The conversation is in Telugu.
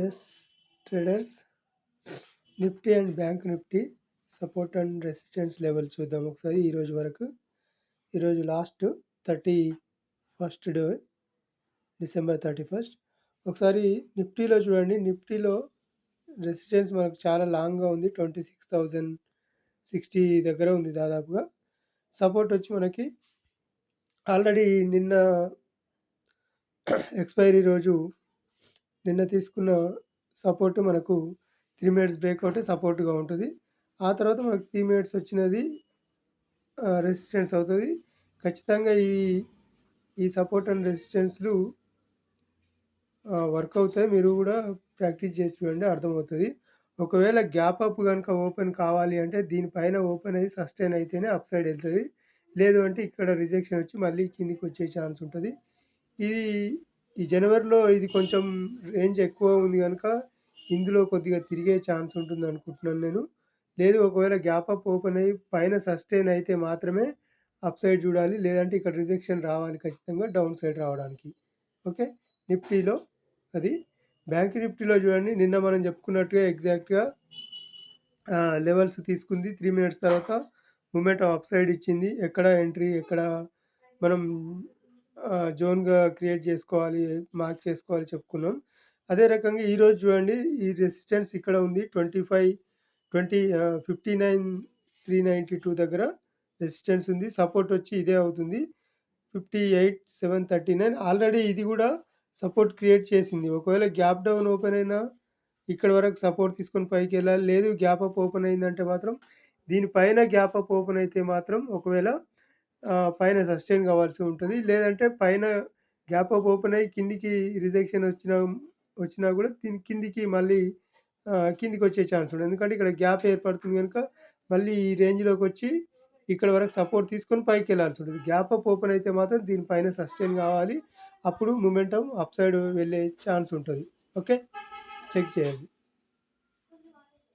Yes traders, nifty and bank nifty support and resistance level చూద్దాం ఒకసారి. ఈరోజు వరకు, ఈరోజు last 31st day, December 31st. ఒకసారి నిఫ్టీలో చూడండి. నిఫ్టీలో రెసిస్టెన్స్ మనకు చాలా లాంగ్గా ఉంది, 26,060 దగ్గర ఉంది దాదాపుగా. సపోర్ట్ వచ్చి మనకి ఆల్రెడీ నిన్న ఎక్స్పైరీ రోజు నిన్న తీసుకున్న సపోర్ట్ మనకు 3 మినిట్స్ బ్రేక్అవుట్ సపోర్ట్గా ఉంటుంది. ఆ తర్వాత మనకు 3 మినిట్స్ వచ్చినది రెసిస్టెన్స్ అవుతుంది. ఖచ్చితంగా ఈ సపోర్ట్ అండ్ రెసిస్టెన్స్లు వర్క్ అవుతాయి. మీరు కూడా ప్రాక్టీస్ చేసి చూడండి, అర్థమవుతుంది. ఒకవేళ గ్యాప్ అప్ కనుక ఓపెన్ కావాలి అంటే దీనిపైన ఓపెన్ అయ్యి సస్టైన్ అయితేనే అప్ సైడ్ వెళ్తుంది. లేదు అంటే ఇక్కడ రిజెక్షన్ వచ్చి మళ్ళీ కిందికి వచ్చే ఛాన్స్ ఉంటుంది. ఇది ఈ జనవరిలో ఇది కొంచెం రేంజ్ ఎక్కువ ఉంది కనుక ఇందులో కొద్దిగా తిరిగే ఛాన్స్ ఉంటుంది అనుకుంటున్నాను నేను. లేదు, ఒకవేళ గ్యాప్ అప్ ఓపెన్ అయ్యి పైన సస్టైన్ అయితే మాత్రమే అప్ సైడ్ చూడాలి. లేదంటే ఇక్కడ రిజెక్షన్ రావాలి ఖచ్చితంగా డౌన్ సైడ్ రావడానికి. ఓకే, నిఫ్టీలో అది. బ్యాంక్ నిఫ్టీలో చూడండి, నిన్న మనం చెప్పుకున్నట్టుగా ఎగ్జాక్ట్గా లెవెల్స్ తీసుకుంది. 3 మినిట్స్ తర్వాత మూమెంట్ అప్ సైడ్ ఇచ్చింది. ఎక్కడ ఎంట్రీ, ఎక్కడ మనం జోన్గా క్రియేట్ చేసుకోవాలి, మార్క్ చేసుకోవాలి చెప్పుకున్నాం. అదే రకంగా ఈరోజు చూడండి, ఈ రెసిస్టెన్స్ ఇక్కడ ఉంది 59,392 దగ్గర రెసిస్టెన్స్ ఉంది. సపోర్ట్ వచ్చి ఇదే అవుతుంది 58,739. ఆల్రెడీ ఇది కూడా సపోర్ట్ క్రియేట్ చేసింది. ఒకవేళ గ్యాప్ డౌన్ ఓపెన్ అయినా ఇక్కడ వరకు సపోర్ట్ తీసుకొని పైకి వెళ్ళాలి. లేదు, గ్యాప్ అప్ ఓపెన్ అయిందంటే మాత్రం దీనిపైన గ్యాప్ అప్ ఓపెన్ అయితే మాత్రం ఒకవేళ పైన సస్టైన్ కావాల్సి ఉంటుంది. లేదంటే పైన గ్యాప్ అప్ ఓపెన్ అయ్యి కిందికి రిజెక్షన్ వచ్చినా కూడా కిందికి మళ్ళీ కిందికి వచ్చే ఛాన్స్ ఉంటుంది. ఎందుకంటే ఇక్కడ గ్యాప్ ఏర్పడుతుంది కనుక మళ్ళీ ఈ రేంజ్లోకి వచ్చి ఇక్కడ వరకు సపోర్ట్ తీసుకొని పైకి వెళ్ళాల్సి ఉంటుంది. గ్యాప్ అప్ ఓపెన్ అయితే మాత్రం దీనిపైన సస్టైన్ కావాలి, అప్పుడు మొమెంటం అప్ సైడ్ వెళ్ళే ఛాన్స్ ఉంటుంది. ఓకే, చెక్ చేయండి.